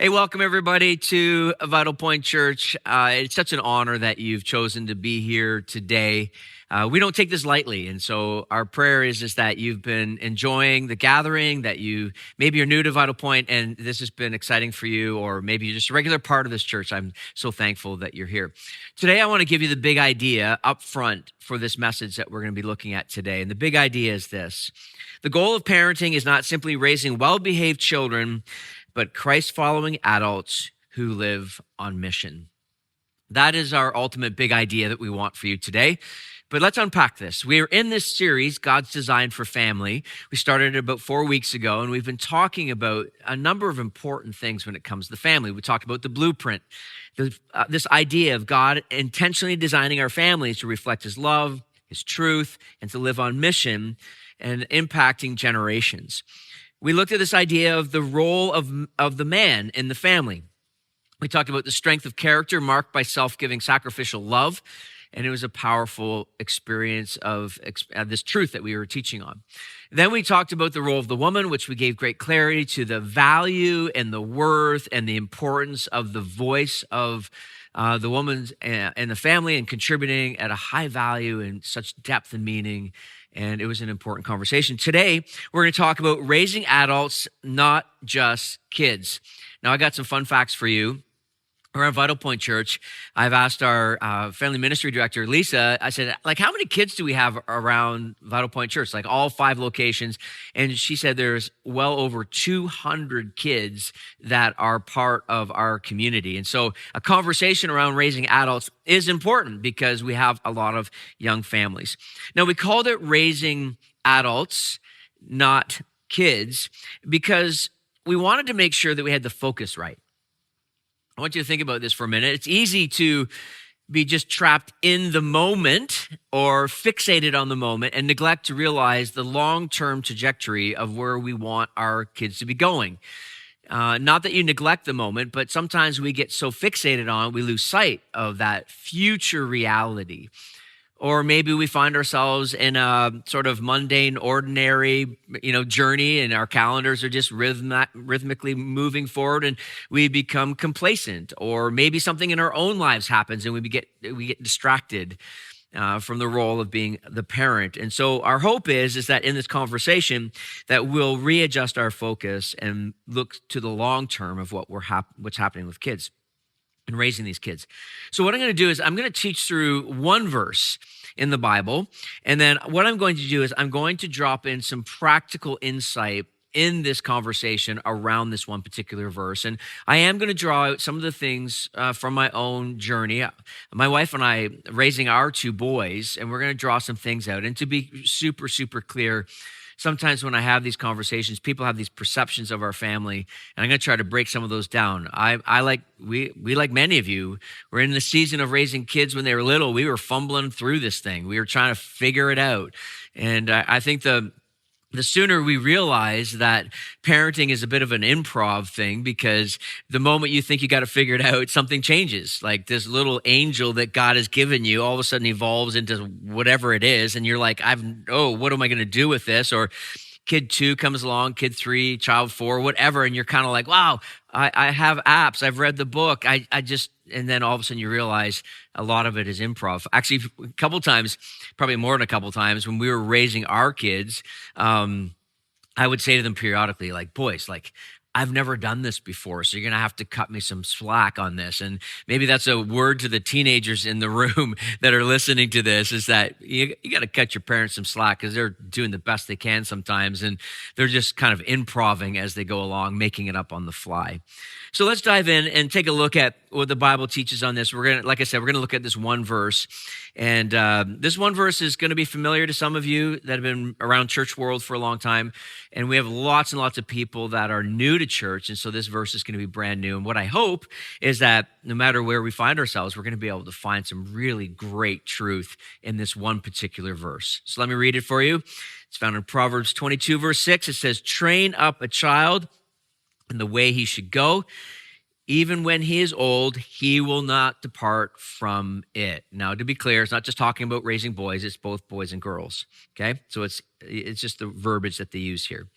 Hey, welcome everybody to Vitalpoint Church. It's such an honor that you've chosen to be here today. We don't take this lightly, and so our prayer is that you've been enjoying the gathering, that maybe you're new to Vitalpoint and this has been exciting for you, or maybe you're just a regular part of this church. I'm so thankful that you're here. Today, I want to give you the big idea up front for this message that we're going to be looking at today, and the big idea is this. The goal of parenting is not simply raising well-behaved children, but Christ-following adults who live on mission. That is our ultimate big idea that we want for you today. But let's unpack this. We are in this series, God's Design for Family. We started it about 4 weeks ago, and we've been talking about a number of important things when it comes to the family. We talked about the blueprint, this idea of God intentionally designing our families to reflect His love, His truth, and to live on mission and impacting generations. We looked at this idea of the role of the man in the family. We talked about the strength of character marked by self-giving sacrificial love, and it was a powerful experience of this truth that we were teaching on. Then we talked about the role of the woman, which we gave great clarity to the value and the worth and the importance of the voice of the woman and the family and contributing at a high value and such depth and meaning. And it was an important conversation. Today, we're going to talk about raising adults, not just kids. Now, I got some fun facts for you. Around Vitalpoint Church, I've asked our family ministry director, Lisa, I said, how many kids do we have around Vitalpoint Church? Like all 5 locations. And she said there's well over 200 kids that are part of our community. And so a conversation around raising adults is important because we have a lot of young families. Now, we called it raising adults, not kids, because we wanted to make sure that we had the focus right. I want you to think about this for a minute. It's easy to be just trapped in the moment or fixated on the moment and neglect to realize the long-term trajectory of where we want our kids to be going. Not that you neglect the moment, but sometimes we get so fixated on it, we lose sight of that future reality. Or maybe we find ourselves in a sort of mundane, ordinary, journey, and our calendars are just rhythmically moving forward, and we become complacent. Or maybe something in our own lives happens, and we get distracted from the role of being the parent. And so our hope is that in this conversation, that we'll readjust our focus and look to the long term of what's happening with kids and raising these kids. So what I'm going to do is I'm going to teach through one verse in the Bible. And then what I'm going to do is I'm going to drop in some practical insight in this conversation around this one particular verse. And I am going to draw out some of the things from my own journey. My wife and I raising our 2 boys, and we're going to draw some things out. And to be super, super clear, sometimes when I have these conversations, people have these perceptions of our family, and I'm going to try to break some of those down. We like many of you, we're in the season of raising kids when they were little. We were fumbling through this thing. We were trying to figure it out. And I think the sooner we realize that parenting is a bit of an improv thing, because the moment you think you got to figure it out, something changes. Like this little angel that God has given you all of a sudden evolves into whatever it is. And you're like, what am I going to do with this? Or kid 2 comes along, kid 3, child 4, whatever. And you're kind of like, wow, I have apps. I've read the book. And then all of a sudden you realize a lot of it is improv. Actually, a couple times, probably more than a couple times, when we were raising our kids, I would say to them periodically, boys, I've never done this before, so you're going to have to cut me some slack on this. And maybe that's a word to the teenagers in the room that are listening to this, is that you got to cut your parents some slack, because they're doing the best they can sometimes, and they're just kind of improving as they go along, making it up on the fly. So let's dive in and take a look at what the Bible teaches on this. Like I said, we're going to look at this one verse. And this one verse is going to be familiar to some of you that have been around church world for a long time. And we have lots and lots of people that are new to church. And so this verse is going to be brand new. And what I hope is that no matter where we find ourselves, we're going to be able to find some really great truth in this one particular verse. So let me read it for you. It's found in Proverbs 22, verse 6. It says, "Train up a child in the way he should go. Even when he is old, he will not depart from it." Now, to be clear, it's not just talking about raising boys. It's both boys and girls, okay? So it's just the verbiage that they use here.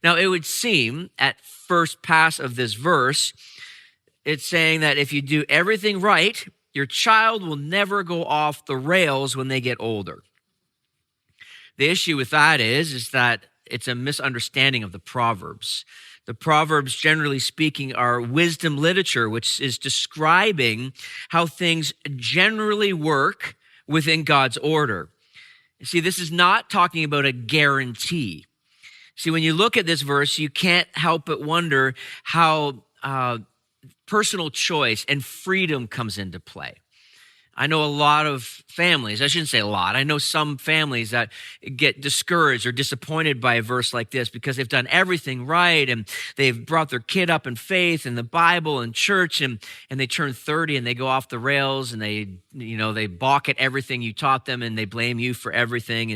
Now, it would seem at first pass of this verse It's saying that if you do everything right, your child will never go off the rails when they get older. The issue with that is that it's a misunderstanding of the Proverbs. The Proverbs, generally speaking, are wisdom literature, which is describing how things generally work within God's order. You see, this is not talking about a guarantee. See, when you look at this verse, you can't help but wonder how personal choice and freedom comes into play. I know a lot of families, I shouldn't say a lot, I know some families that get discouraged or disappointed by a verse like this because they've done everything right and they've brought their kid up in faith and the Bible and church and they turn 30 and they go off the rails and they balk at everything you taught them and they blame you for everything.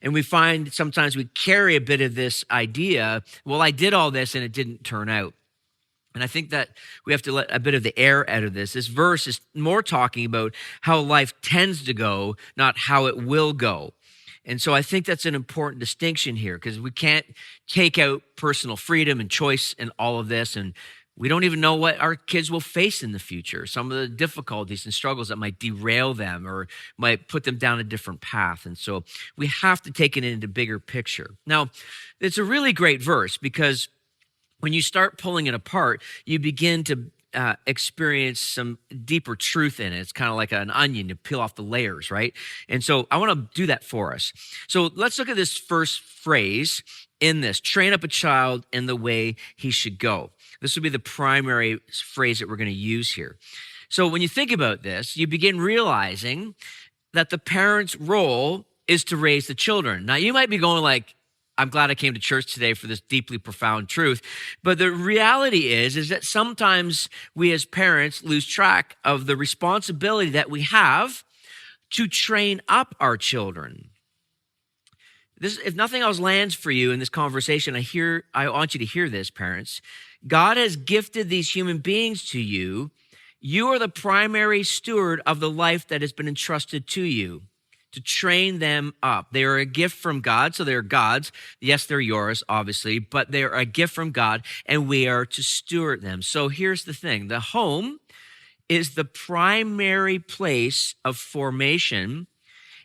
And we find sometimes we carry a bit of this idea, well, I did all this and it didn't turn out. And I think that we have to let a bit of the air out of this. This verse is more talking about how life tends to go, not how it will go. And so I think that's an important distinction here because we can't take out personal freedom and choice and all of this. And we don't even know what our kids will face in the future, some of the difficulties and struggles that might derail them or might put them down a different path. And so we have to take it into bigger picture. Now, it's a really great verse because when you start pulling it apart, you begin to experience some deeper truth in it. It's kind of like an onion, you peel off the layers, right? And so I want to do that for us. So let's look at this first phrase in this, train up a child in the way he should go. This will be the primary phrase that we're going to use here. So when you think about this, you begin realizing that the parent's role is to raise the children. Now, you might be going like, I'm glad I came to church today for this deeply profound truth. But the reality is that sometimes we as parents lose track of the responsibility that we have to train up our children. This, if nothing else lands for you in this conversation, I want you to hear this, parents. God has gifted these human beings to you. You are the primary steward of the life that has been entrusted to you, to train them up. They are a gift from God, so they're God's. Yes, they're yours, obviously, but they're a gift from God, and we are to steward them. So here's the thing. The home is the primary place of formation.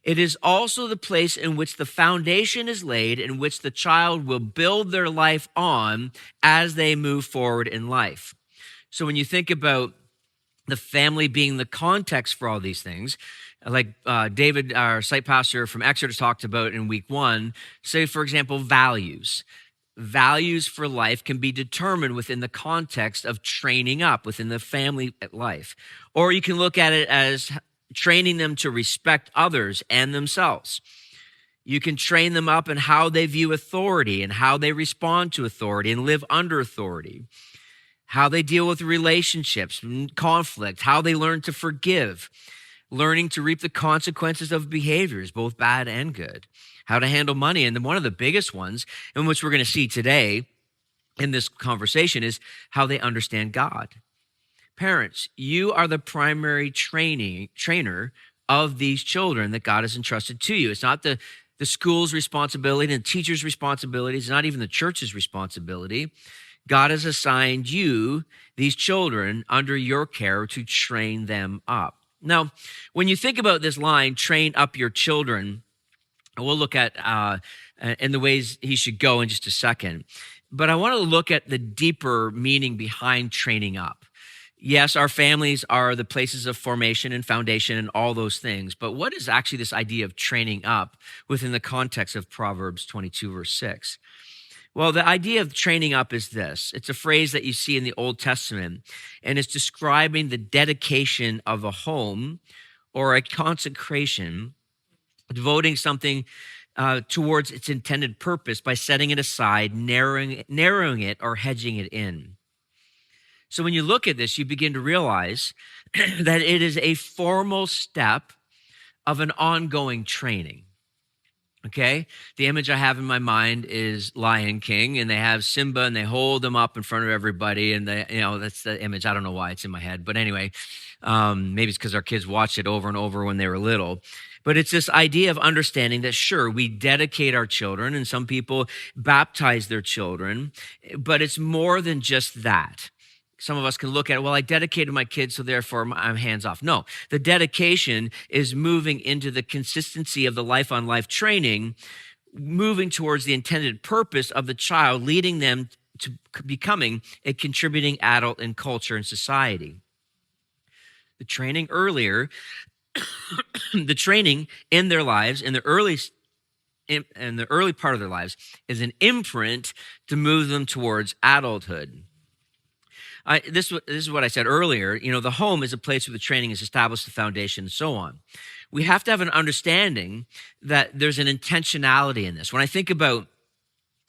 It is also the place in which the foundation is laid, in which the child will build their life on as they move forward in life. So when you think about the family being the context for all these things, like David, our site pastor from Exeter, talked about in week 1, say, for example, values. Values for life can be determined within the context of training up within the family life. Or you can look at it as training them to respect others and themselves. You can train them up in how they view authority and how they respond to authority and live under authority, how they deal with relationships and conflict, how they learn to forgive, learning to reap the consequences of behaviors, both bad and good, how to handle money. And then one of the biggest ones, in which we're going to see today in this conversation, is how they understand God. Parents, you are the primary trainer of these children that God has entrusted to you. It's not the school's responsibility and the teacher's responsibility. It's not even the church's responsibility. God has assigned you, these children, under your care to train them up. Now, when you think about this line, train up your children, we'll look at in the ways he should go in just a second. But I want to look at the deeper meaning behind training up. Yes, our families are the places of formation and foundation and all those things. But what is actually this idea of training up within the context of Proverbs 22, verse 6? Well, the idea of training up is this. It's a phrase that you see in the Old Testament, and it's describing the dedication of a home or a consecration, devoting something towards its intended purpose by setting it aside, narrowing it, or hedging it in. So when you look at this, you begin to realize that it is a formal step of an ongoing training. Okay, the image I have in my mind is Lion King, and they have Simba, and they hold him up in front of everybody, and that's the image. I don't know why it's in my head, but anyway, maybe it's because our kids watched it over and over when they were little. But it's this idea of understanding that, sure, we dedicate our children, and some people baptize their children, but it's more than just that. some of us can look at it, well, I dedicated my kids, so therefore I'm hands off. No, the dedication is moving into the consistency of the life on life training, moving towards the intended purpose of the child, leading them to becoming a contributing adult in culture and society. The training earlier, the training in their lives, in the early part of their lives, is an imprint to move them towards adulthood. This is what I said earlier. The home is a place where the training is established, the foundation, and so on. We have to have an understanding that there's an intentionality in this. When I think about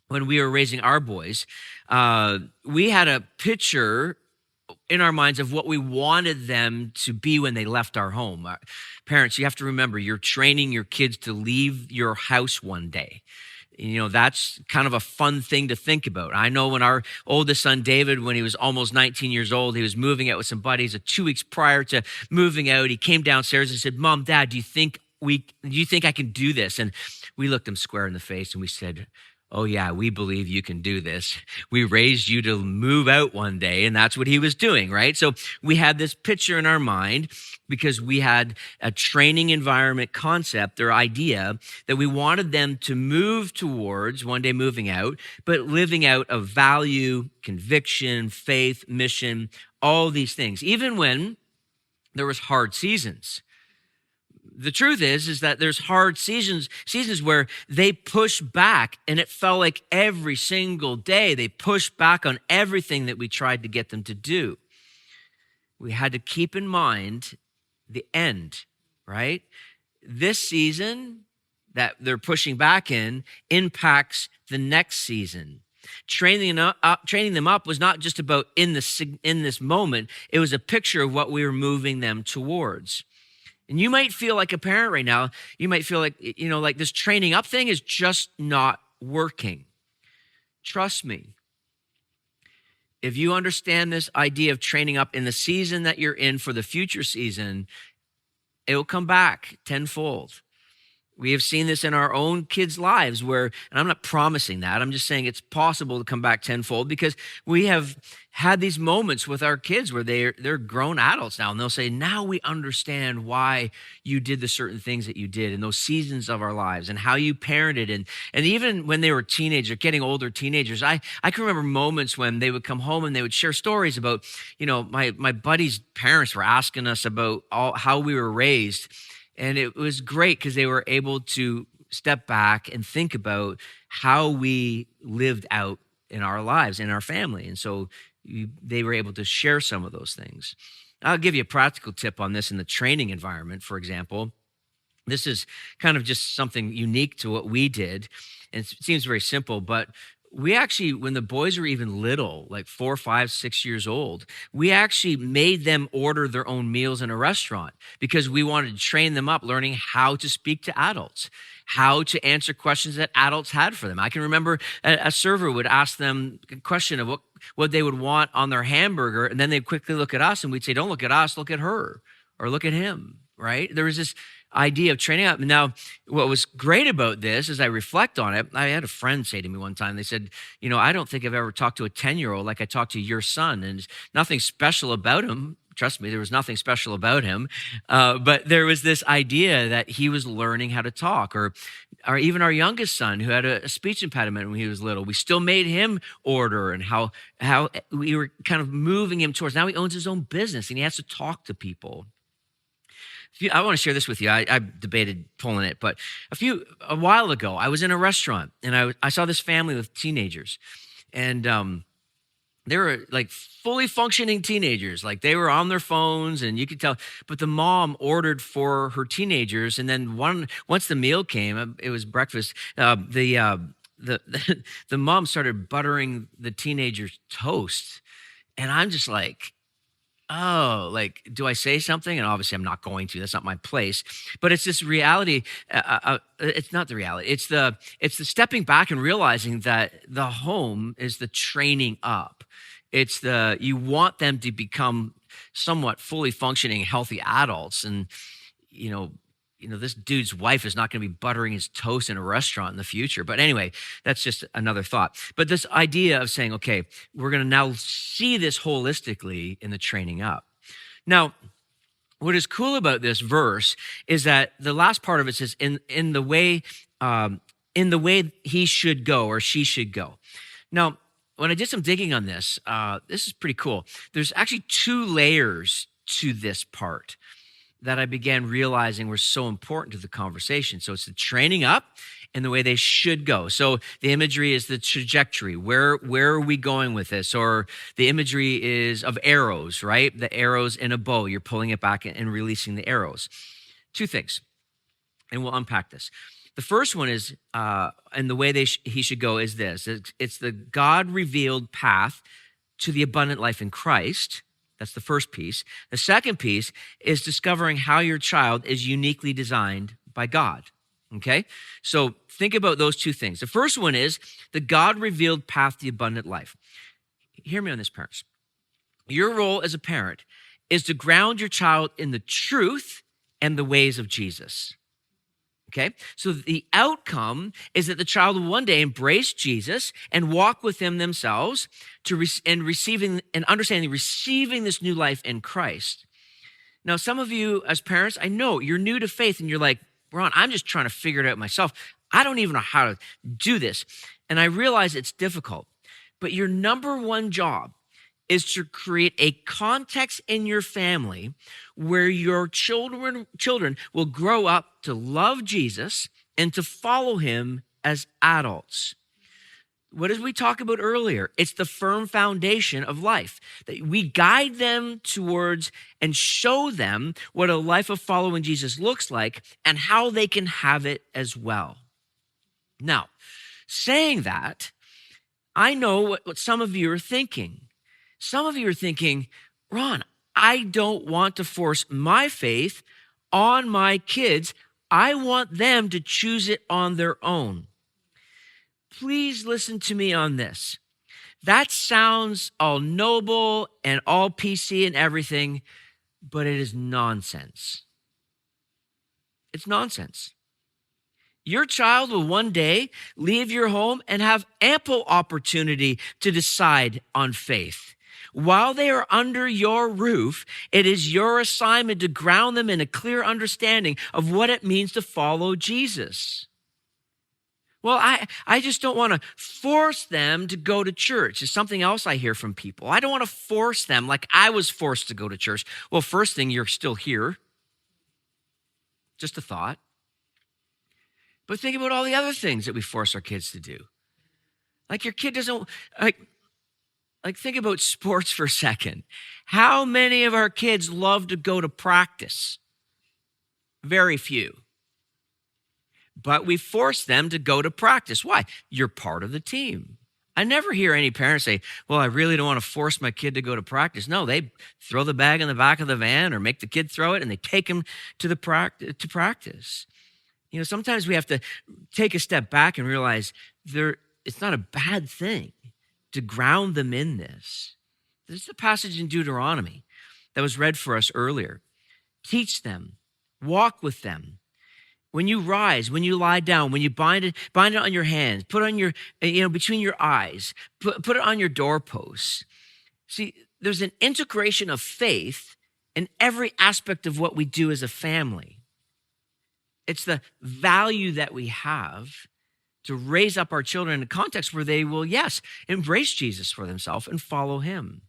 when we were raising our boys, we had a picture in our minds of what we wanted them to be when they left our home. Parents, you have to remember, you're training your kids to leave your house one day. That's kind of a fun thing to think about. I know when our oldest son, David, when he was almost 19 years old, he was moving out with some buddies. 2 weeks prior to moving out, he came downstairs and said, "Mom, Dad, do you think I can do this?" And we looked him square in the face and we said, "Oh yeah, we believe you can do this. We raised you to move out one day." And that's what he was doing, right? So we had this picture in our mind because we had a training environment concept or idea that we wanted them to move towards one day moving out, but living out of value, conviction, faith, mission, all these things, even when there was hard seasons. The truth is that there's hard seasons where they push back, and it felt like every single day they pushed back on everything that we tried to get them to do. We had to keep in mind the end, right? This season that they're pushing back in impacts the next season. Training them up was not just about in this moment. It was a picture of what we were moving them towards. And you might feel like a parent right now, you might feel like, like this training up thing is just not working. Trust me. If you understand this idea of training up in the season that you're in for the future season, it will come back tenfold. We have seen this in our own kids' lives where, and I'm not promising that, I'm just saying it's possible to come back tenfold because we have had these moments with our kids where they're grown adults now, and they'll say, "Now we understand why you did the certain things that you did in those seasons of our lives and how you parented." And even when they were teenagers, getting older teenagers, I can remember moments when they would come home and they would share stories about, my buddy's parents were asking us about how we were raised. And it was great because they were able to step back and think about how we lived out in our lives, in our family. And so they were able to share some of those things. I'll give you a practical tip on this in the training environment, for example. This is kind of just something unique to what we did. And it seems very simple, but we actually, when the boys were even little, like 4, 5, 6 years old, we actually made them order their own meals in a restaurant because we wanted to train them up learning how to speak to adults, how to answer questions that adults had for them. I can remember a server would ask them a question of what they would want on their hamburger, and then they'd quickly look at us and we'd say, "Don't look at us, look at her or look at him," right? There was this idea of training up. Now, what was great about this, as I reflect on it, I had a friend say to me one time, they said, "I don't think I've ever talked to a 10-year-old like I talked to your son, and nothing special about him." Trust me, there was nothing special about him, but there was this idea that he was learning how to talk, or even our youngest son who had a speech impediment when he was little. We still made him order, and how we were kind of moving him towards, now he owns his own business and he has to talk to people. I want to share this with you. I debated pulling it, but a while ago, I was in a restaurant and I saw this family with teenagers, and they were like fully functioning teenagers. Like they were on their phones and you could tell, but the mom ordered for her teenagers. And then once the meal came, it was breakfast. The mom started buttering the teenagers' toast. And I'm just like, oh, like, do I say something? And obviously I'm not going to, that's not my place, but it's this reality. It's not the reality. It's the stepping back and realizing that the home is the training up. You want them to become somewhat fully functioning, healthy adults. And, this dude's wife is not going to be buttering his toast in a restaurant in the future. But anyway, that's just another thought. But this idea of saying, okay, we're going to now see this holistically in the training up. Now, what is cool about this verse is that the last part of it says, in the way he should go or she should go. Now, when I did some digging on this, this is pretty cool. There's actually 2 layers to this part that I began realizing were so important to the conversation. So it's the training up and the way they should go. So the imagery is the trajectory. Where are we going with this? Or the imagery is of arrows, right? The arrows in a bow. You're pulling it back and releasing the arrows. 2 things, and we'll unpack this. The first one is, and the way he should go is this. It's the God-revealed path to the abundant life in Christ. That's the first piece. The second piece is discovering how your child is uniquely designed by God, okay? So think about those 2 things. The first one is the God-revealed path to the abundant life. Hear me on this, parents. Your role as a parent is to ground your child in the truth and the ways of Jesus. Okay, so the outcome is that the child will one day embrace Jesus and walk with him themselves receiving this new life in Christ. Now, some of you as parents, I know you're new to faith and you're like, Ron, I'm just trying to figure it out myself. I don't even know how to do this. And I realize it's difficult, but your number one job is to create a context in your family where your children will grow up to love Jesus and to follow him as adults. What did we talk about earlier? It's the firm foundation of life, that we guide them towards and show them what a life of following Jesus looks like and how they can have it as well. Now, saying that, I know what some of you are thinking. Some of you are thinking, Ron, I don't want to force my faith on my kids. I want them to choose it on their own. Please listen to me on this. That sounds all noble and all PC and everything, but it is nonsense. It's nonsense. Your child will one day leave your home and have ample opportunity to decide on faith. While they are under your roof, it is your assignment to ground them in a clear understanding of what it means to follow Jesus. Well, I just don't want to force them to go to church. It's something else I hear from people. I don't want to force them like I was forced to go to church. Well, first thing, you're still here. Just a thought. But think about all the other things that we force our kids to do. Like your kid doesn't, like think about sports for a second. How many of our kids love to go to practice? Very few. But we force them to go to practice. Why? You're part of the team. I never hear any parents say, well, I really don't want to force my kid to go to practice. No, they throw the bag in the back of the van or make the kid throw it and they take him to practice. Sometimes we have to take a step back and realize it's not a bad thing to ground them in this. This is the passage in Deuteronomy that was read for us earlier. Teach them, walk with them. When you rise, when you lie down, when you bind it on your hands, put it on your, between your eyes, put it on your doorposts. See, there's an integration of faith in every aspect of what we do as a family. It's the value that we have to raise up our children in a context where they will, yes, embrace Jesus for themselves and follow him.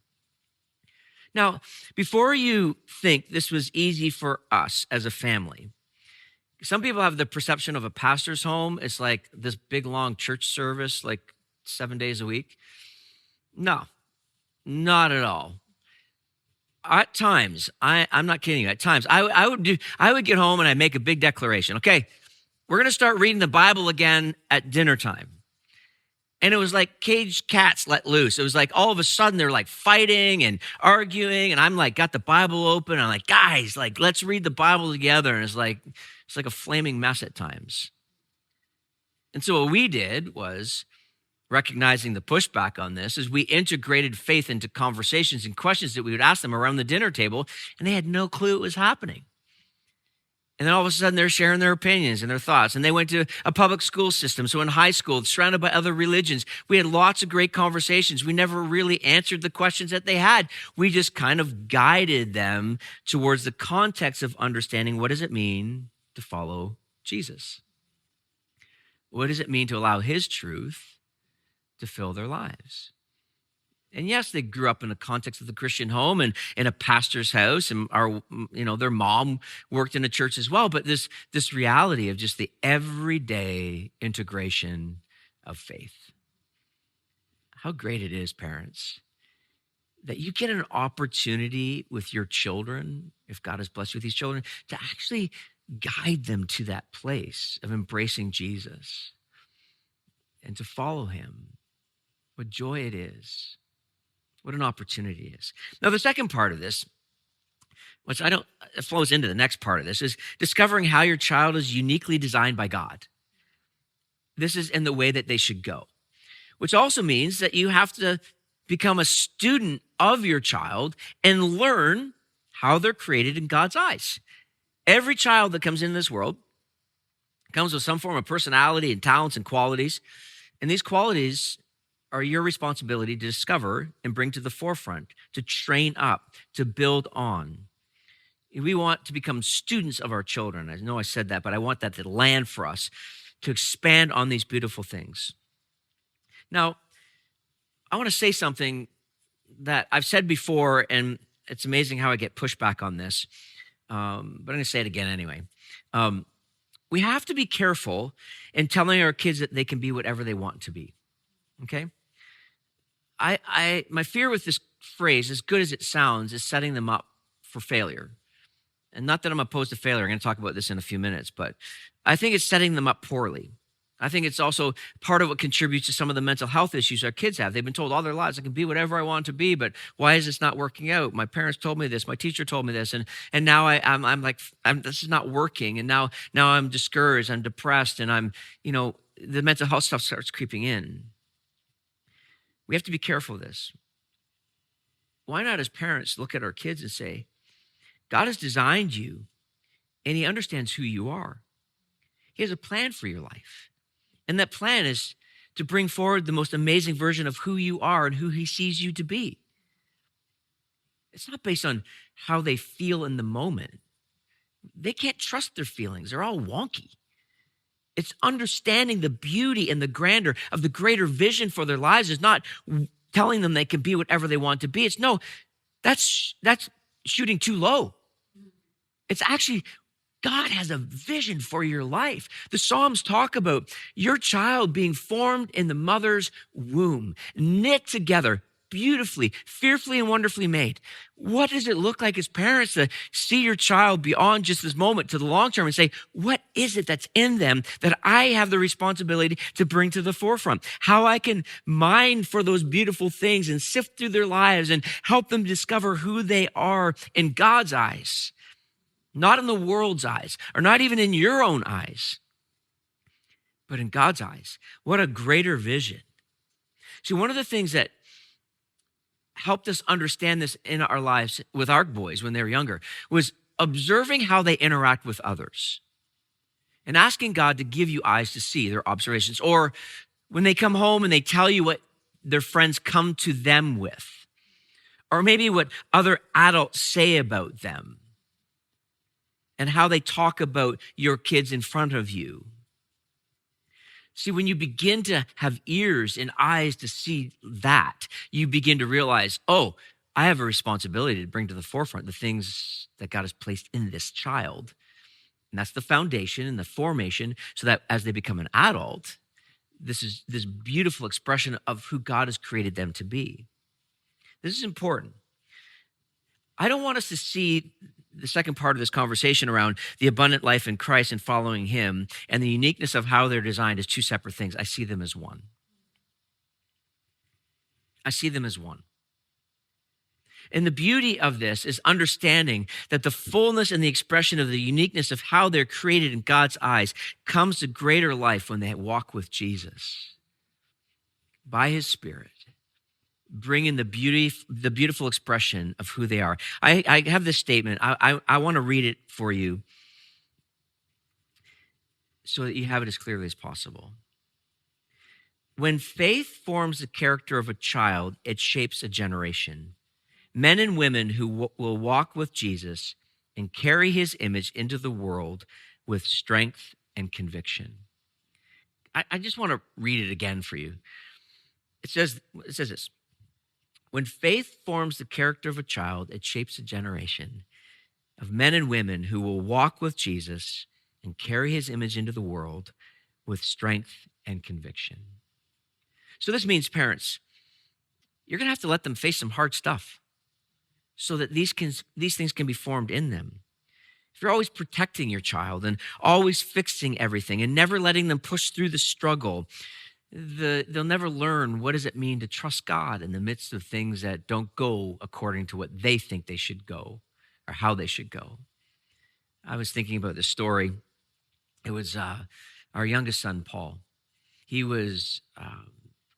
Now, before you think this was easy for us as a family, some people have the perception of a pastor's home. It's like this big, long church service, like 7 days a week. No, not at all. At times, I'm not kidding you. At times, I would get home and I'd make a big declaration. Okay, we're going to start reading the Bible again at dinner time. And it was like caged cats let loose. It was like all of a sudden they're like fighting and arguing. And I'm like, got the Bible open. I'm like, guys, like, let's read the Bible together. And it's like a flaming mess at times. And so what we did was, recognizing the pushback on this, is we integrated faith into conversations and questions that we would ask them around the dinner table. And they had no clue it was happening. And then all of a sudden they're sharing their opinions and their thoughts. And they went to a public school system. So in high school, surrounded by other religions, we had lots of great conversations. We never really answered the questions that they had. We just kind of guided them towards the context of understanding, what does it mean to follow Jesus? What does it mean to allow his truth to fill their lives? And yes, they grew up in the context of the Christian home and in a pastor's house, and their mom worked in a church as well. But this reality of just the everyday integration of faith. How great it is, parents, that you get an opportunity with your children, if God has blessed you with these children, to actually guide them to that place of embracing Jesus and to follow him. What joy it is. What an opportunity it is. Now, the second part of this, it flows into the next part of this, is discovering how your child is uniquely designed by God. This is in the way that they should go, which also means that you have to become a student of your child and learn how they're created in God's eyes. Every child that comes into this world comes with some form of personality and talents and qualities, and these qualities are your responsibility to discover and bring to the forefront, to train up, to build on. We want to become students of our children. I know I said that, but I want that to land for us, to expand on these beautiful things. Now, I want to say something that I've said before, and it's amazing how I get pushback on this, but I'm going to say it again anyway. We have to be careful in telling our kids that they can be whatever they want to be, okay? My fear with this phrase, as good as it sounds, is setting them up for failure. And not that I'm opposed to failure. I'm going to talk about this in a few minutes, but I think it's setting them up poorly. I think it's also part of what contributes to some of the mental health issues our kids have. They've been told all their lives, I can be whatever I want to be, but why is this not working out? My parents told me this, my teacher told me this, and now I'm like, this is not working, and now I'm discouraged, I'm depressed, and the mental health stuff starts creeping in. We have to be careful of this. Why not, as parents, look at our kids and say, God has designed you, and he understands who you are. He has a plan for your life. And that plan is to bring forward the most amazing version of who you are and who he sees you to be. It's not based on how they feel in the moment. They can't trust their feelings. They're all wonky. It's understanding the beauty and the grandeur of the greater vision for their lives. It's not telling them they can be whatever they want to be. It's no, that's shooting too low. It's actually, God has a vision for your life. The Psalms talk about your child being formed in the mother's womb, knit together beautifully, fearfully and wonderfully made. What does it look like as parents to see your child beyond just this moment to the long term and say, what is it that's in them that I have the responsibility to bring to the forefront? How I can mine for those beautiful things and sift through their lives and help them discover who they are in God's eyes, not in the world's eyes, or not even in your own eyes, but in God's eyes. What a greater vision. See, one of the things that helped us understand this in our lives with our boys when they were younger was observing how they interact with others and asking God to give you eyes to see their observations. Or when they come home and they tell you what their friends come to them with, or maybe what other adults say about them and how they talk about your kids in front of you. See, when you begin to have ears and eyes to see that, you begin to realize, oh, I have a responsibility to bring to the forefront the things that God has placed in this child. And that's the foundation and the formation, so that as they become an adult, this is this beautiful expression of who God has created them to be. This is important. I don't want us to see the second part of this conversation around the abundant life in Christ and following him and the uniqueness of how they're designed as two separate things. I see them as one. I see them as one. And the beauty of this is understanding that the fullness and the expression of the uniqueness of how they're created in God's eyes comes to greater life when they walk with Jesus by his Spirit, bring in the beautiful expression of who they are. I have this statement. I want to read it for you. so that you have it as clearly as possible. When faith forms the character of a child, it shapes a generation. Men and women who will walk with Jesus and carry his image into the world with strength and conviction. I just want to read it again for you. It says this. When faith forms the character of a child, it shapes a generation of men and women who will walk with Jesus and carry his image into the world with strength and conviction. So this means, parents, you're going to have to let them face some hard stuff so that these things can be formed in them. If you're always protecting your child and always fixing everything and never letting them push through the struggle, they'll never learn what does it mean to trust God in the midst of things that don't go according to what they think they should go or how they should go. I was thinking about this story. It was our youngest son, Paul. He was,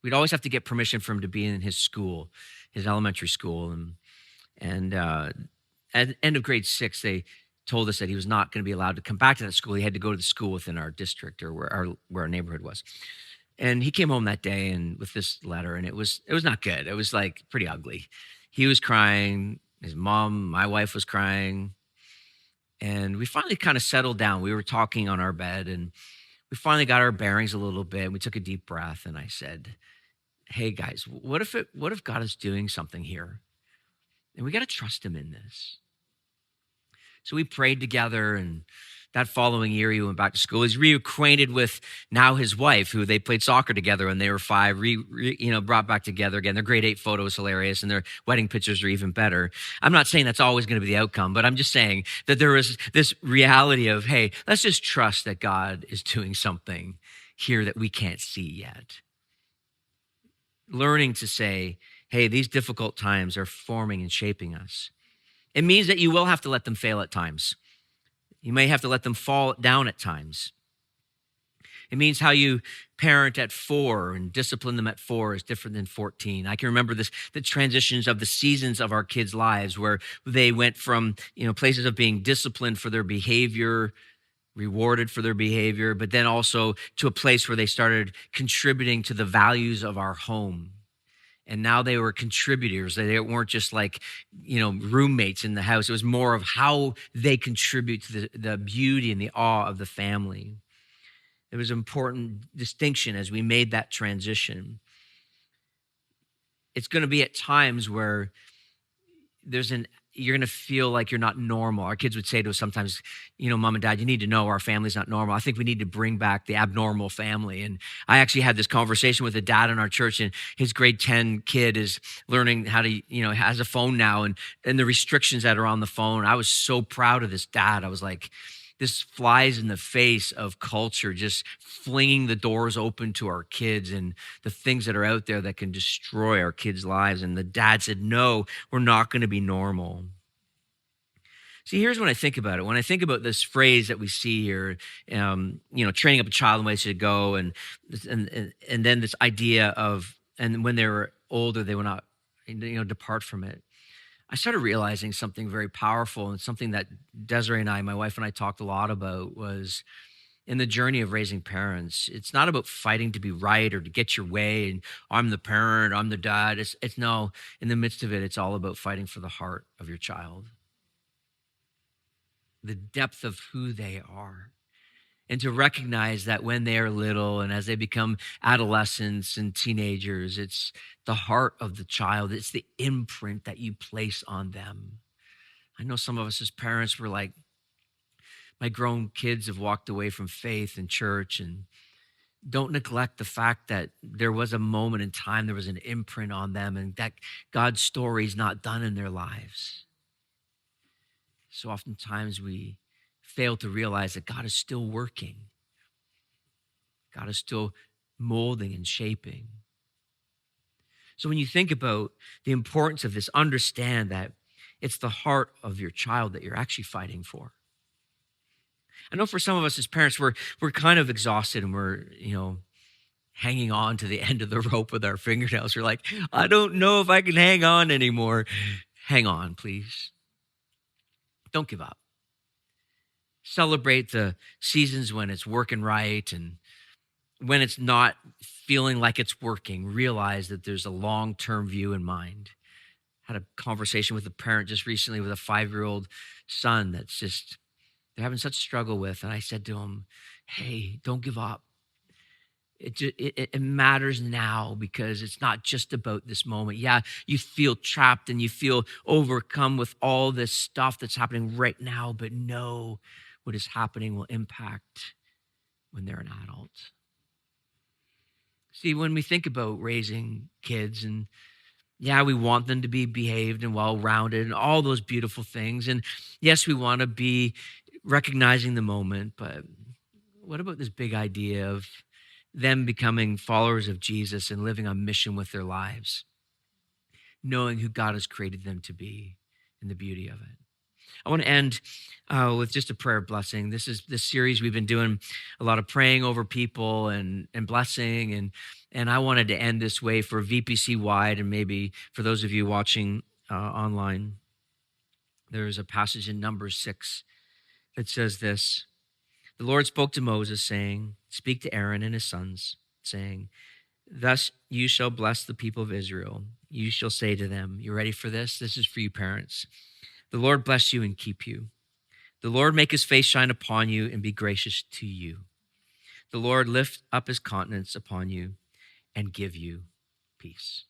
we'd always have to get permission for him to be in his school, his elementary school. And at the end of grade 6, they told us that he was not going to be allowed to come back to that school. He had to go to the school within our district or where our neighborhood was. And he came home that day and with this letter, and it was not good. It was like pretty ugly. He was crying. His mom, my wife, was crying. And we finally kind of settled down. We were talking on our bed, and we finally got our bearings a little bit. We took a deep breath, and I said, "Hey guys, what if God is doing something here? And we got to trust him in this." So we prayed together, and that following year, he went back to school. He's reacquainted with now his wife, who they played soccer together when they were 5, brought back together again. Their grade 8 photo is hilarious, and their wedding pictures are even better. I'm not saying that's always going to be the outcome, but I'm just saying that there is this reality of, hey, let's just trust that God is doing something here that we can't see yet. Learning to say, hey, these difficult times are forming and shaping us. It means that you will have to let them fail at times. You may have to let them fall down at times. It means how you parent at 4 and discipline them at 4 is different than 14. I can remember the transitions of the seasons of our kids' lives where they went from, places of being disciplined for their behavior, rewarded for their behavior, but then also to a place where they started contributing to the values of our home. And now they were contributors. They weren't just like, roommates in the house. It was more of how they contribute to the beauty and the awe of the family. It was an important distinction as we made that transition. It's going to be at times where you're going to feel like you're not normal. Our kids would say to us sometimes, Mom and Dad, you need to know our family's not normal. I think we need to bring back the abnormal family. And I actually had this conversation with a dad in our church, and his grade 10 kid is learning how to, has a phone now and the restrictions that are on the phone. I was so proud of this dad. I was like, this flies in the face of culture, just flinging the doors open to our kids and the things that are out there that can destroy our kids' lives. And the dad said, no, we're not going to be normal. See, here's when I think about it. When I think about this phrase that we see here, training up a child in the way they should go, and then this idea of, and when they were older, they will not, depart from it. I started realizing something very powerful, and something that Desiree and I, my wife and I, talked a lot about was in the journey of raising parents. It's not about fighting to be right or to get your way, and I'm the parent, I'm the dad. It's no, in the midst of it, it's all about fighting for the heart of your child, the depth of who they are. And to recognize that when they are little and as they become adolescents and teenagers, it's the heart of the child. It's the imprint that you place on them. I know some of us as parents were like, my grown kids have walked away from faith and church, and don't neglect the fact that there was a moment in time, there was an imprint on them, and that God's story is not done in their lives. So oftentimes we fail to realize that God is still working. God is still molding and shaping. So when you think about the importance of this, understand that it's the heart of your child that you're actually fighting for. I know for some of us as parents, we're kind of exhausted, and we're, hanging on to the end of the rope with our fingernails. We're like, I don't know if I can hang on anymore. Hang on, please. Don't give up. Celebrate the seasons when it's working right, and when it's not feeling like it's working, realize that there's a long-term view in mind. Had a conversation with a parent just recently with a 5-year-old son that's just they're having such struggle with. And I said to him, hey, don't give up. It matters now because it's not just about this moment. Yeah, you feel trapped and you feel overcome with all this stuff that's happening right now, but know what is happening will impact when they're an adult. See, when we think about raising kids, and yeah, we want them to be behaved and well-rounded and all those beautiful things. And yes, we want to be recognizing the moment, but what about this big idea of them becoming followers of Jesus and living on mission with their lives, knowing who God has created them to be and the beauty of it? I want to end with just a prayer of blessing. This series we've been doing a lot of praying over people and blessing, and I wanted to end this way for VPC wide, and maybe for those of you watching online. There's a passage in Numbers 6 that says this: the Lord spoke to Moses, saying, "Speak to Aaron and his sons, saying, thus you shall bless the people of Israel. You shall say to them," you ready for this? This is for you parents. "The Lord bless you and keep you. The Lord make his face shine upon you and be gracious to you. The Lord lift up his countenance upon you and give you peace."